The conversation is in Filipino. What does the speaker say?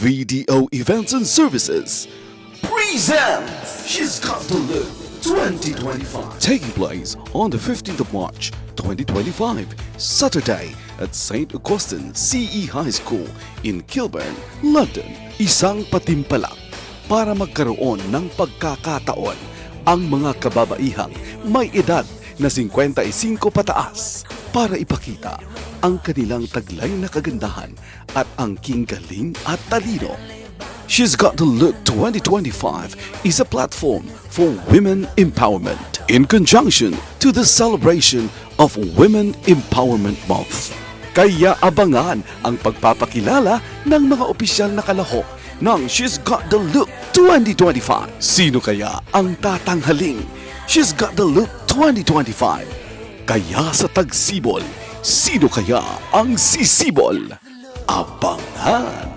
VDO Events and Services presents She's Got the Look 2025, taking place on the 15th of March 2025, Saturday at St. Augustine CE High School in Kilburn, London. Isang patimpalak para magkaroon ng pagkakataon ang mga kababaihang may edad na 55 pataas para ipakita ang kanilang taglay na kagandahan at angking galing at talino. She's Got the Look 2025 is a platform for women empowerment in conjunction to the celebration of Women Empowerment Month. Kaya abangan ang pagpapakilala ng mga opisyal na kalahok ng She's Got the Look 2025. Sino kaya ang tatanghaling She's Got the Look 2025? Kaya sa tagsibol, sino kaya ang sisibol? Abangan!